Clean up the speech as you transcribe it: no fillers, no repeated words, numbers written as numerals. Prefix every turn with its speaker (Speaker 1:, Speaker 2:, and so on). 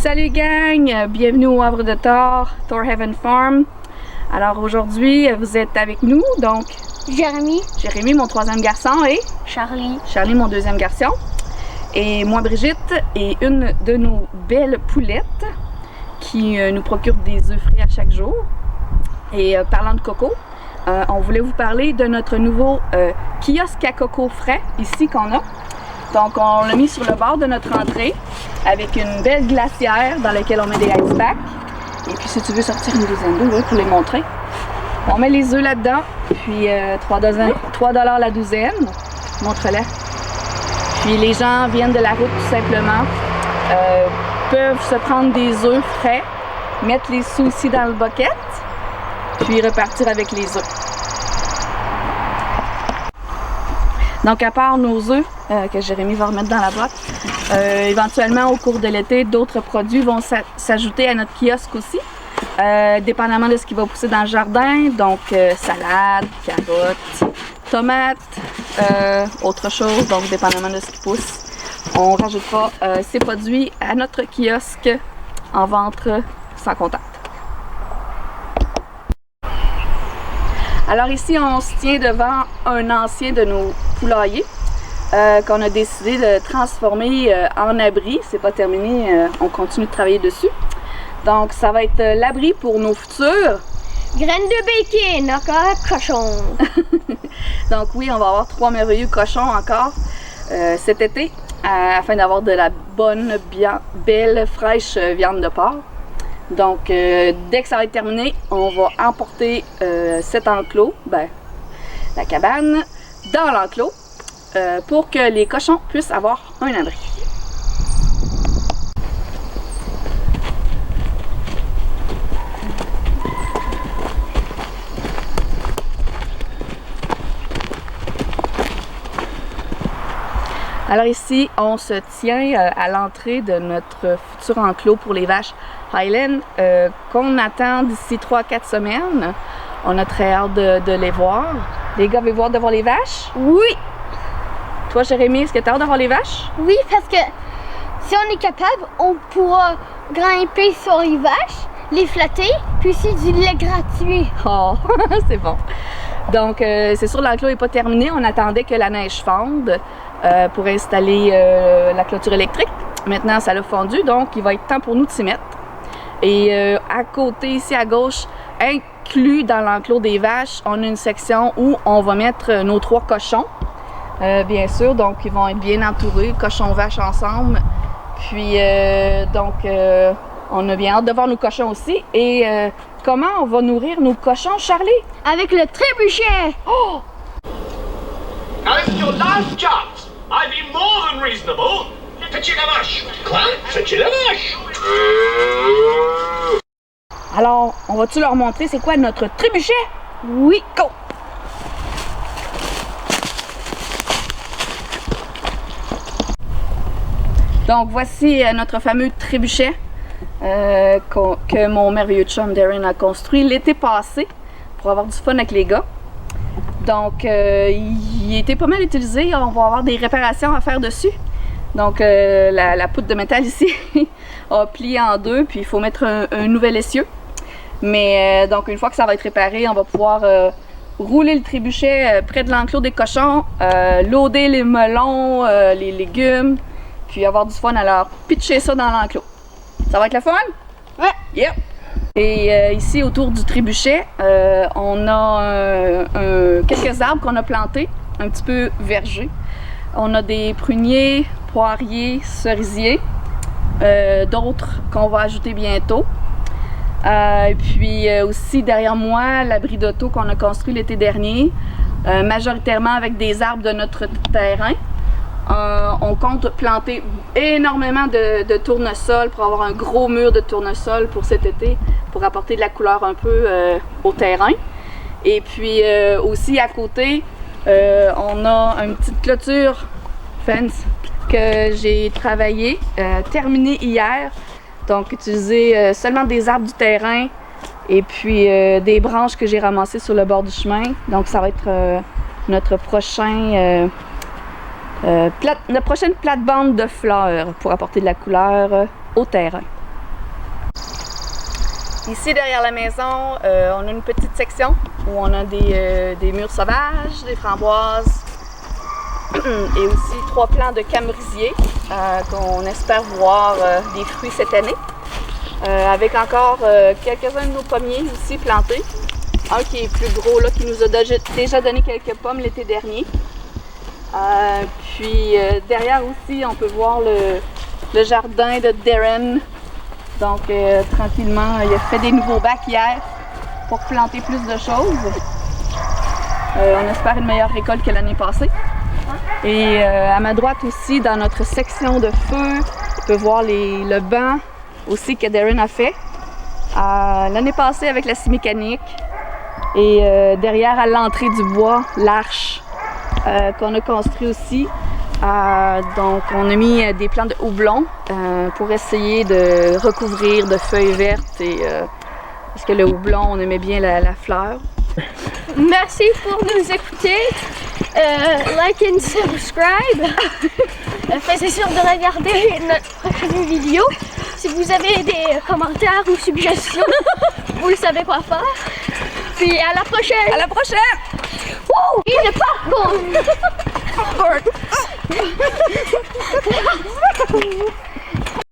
Speaker 1: Salut gang, bienvenue au Havre de Thor, Thor Heaven Farm. Alors aujourd'hui, vous êtes avec nous, donc
Speaker 2: Jérémy,
Speaker 1: mon troisième garçon, et
Speaker 2: Charlie,
Speaker 1: mon deuxième garçon. Et moi, Brigitte, et une de nos belles poulettes qui nous procure des œufs frais à chaque jour. Et parlant de coco, on voulait vous parler de notre nouveau kiosque à coco frais ici qu'on a. Donc on l'a mis sur le bord de notre entrée avec une belle glacière dans laquelle on met des ice packs. Et puis si tu veux sortir une douzaine d'œufs pour les montrer, on met les œufs là-dedans, puis 3 $ la douzaine, montre-les. Puis les gens viennent de la route tout simplement, peuvent se prendre des œufs frais, mettre les sous ici dans le bucket, puis repartir avec les œufs. Donc à part nos œufs, que Jérémy va remettre dans la boîte, éventuellement au cours de l'été, d'autres produits vont s'ajouter à notre kiosque aussi, dépendamment de ce qui va pousser dans le jardin, donc salade, carottes, tomates, autre chose, donc dépendamment de ce qui pousse. On rajoutera ces produits à notre kiosque en vente sans contact. Alors ici, on se tient devant un ancien de nos poulaillers qu'on a décidé de transformer en abri. C'est pas terminé, on continue de travailler dessus. Donc ça va être l'abri pour nos futurs
Speaker 2: graines de bacon, encore cochon.
Speaker 1: Donc oui, on va avoir 3 merveilleux cochons encore cet été afin d'avoir de la bonne, belle, fraîche viande de porc. Donc, dès que ça va être terminé, on va emporter cet enclos, la cabane, dans l'enclos pour que les cochons puissent avoir un abri. Alors ici, on se tient à l'entrée de notre futur enclos pour les vaches Highland qu'on attend d'ici 3-4 semaines. On a très hâte de les voir. Les gars, avez-vous hâte de voir les vaches?
Speaker 2: Oui!
Speaker 1: Toi, Jérémy, est-ce que tu as hâte de voir les vaches?
Speaker 2: Oui, parce que si on est capable, on pourra grimper sur les vaches, les flatter, puis aussi du lait gratuit.
Speaker 1: Oh, c'est bon. Donc, c'est sûr, l'enclos n'est pas terminé. On attendait que la neige fonde pour installer la clôture électrique. Maintenant, ça l'a fondu, donc il va être temps pour nous de s'y mettre. Et à côté, ici à gauche, inclus dans l'enclos des vaches, on a une section où on va mettre nos 3 cochons, bien sûr. Donc, ils vont être bien entourés, cochons-vaches ensemble. Puis, on a bien hâte de voir nos cochons aussi. Et comment on va nourrir nos cochons, Charlie?
Speaker 2: Avec le trébuchet!
Speaker 1: Oh!
Speaker 3: Now, this is your last chance. I'd be more than reasonable. Fetchez la vache. Quoi? Fetchez la vache.
Speaker 1: Alors, on va-tu leur montrer c'est quoi notre trébuchet?
Speaker 2: Oui!
Speaker 1: Go! Donc, voici notre fameux trébuchet que mon merveilleux chum Darren a construit l'été passé pour avoir du fun avec les gars. Donc, il était pas mal utilisé. On va avoir des réparations à faire dessus. Donc, la poutre de métal ici a plié en deux, puis il faut mettre un nouvel essieu. Mais donc, une fois que ça va être réparé, on va pouvoir rouler le trébuchet près de l'enclos des cochons, loader les melons, les légumes, puis avoir du fun à leur pitcher ça dans l'enclos. Ça va être le fun?
Speaker 2: Ouais!
Speaker 1: Yep! Et ici, autour du trébuchet, on a quelques arbres qu'on a plantés, un petit peu vergers. On a des pruniers, poiriers, cerisiers, d'autres qu'on va ajouter bientôt. Et puis aussi derrière moi, l'abri d'auto qu'on a construit l'été dernier, majoritairement avec des arbres de notre terrain. On compte planter énormément de tournesol pour avoir un gros mur de tournesol pour cet été, pour apporter de la couleur un peu au terrain. Et puis aussi à côté, on a une petite clôture fence que j'ai travaillé, terminée hier. Donc utiliser seulement des arbres du terrain et puis des branches que j'ai ramassées sur le bord du chemin. Donc ça va être notre prochain notre prochaine plate-bande de fleurs pour apporter de la couleur au terrain. Ici, derrière la maison, on a une petite section où on a des mûres sauvages, des framboises et aussi 3 plants de cambrisier qu'on espère voir des fruits cette année. Avec encore quelques-uns de nos pommiers aussi plantés. Un qui est plus gros, là, qui nous a déjà donné quelques pommes l'été dernier. Puis derrière aussi, on peut voir le jardin de Darren. Donc tranquillement, il a fait des nouveaux bacs hier pour planter plus de choses. On espère une meilleure récolte que l'année passée. Et à ma droite aussi, dans notre section de feu, on peut voir le banc aussi que Darren a fait l'année passée avec la scie mécanique. Et derrière, à l'entrée du bois, l'arche qu'on a construit aussi. Donc on a mis des plants de houblon pour essayer de recouvrir de feuilles vertes parce que le houblon, on aimait bien la fleur.
Speaker 2: Merci pour nous écouter. Like and subscribe. Faites sûr de regarder notre prochaine vidéo. Si vous avez des commentaires ou suggestions, vous le savez quoi faire. Puis à la prochaine!
Speaker 1: À la prochaine!
Speaker 2: Woo! Et le popcorn!
Speaker 1: Popcorn!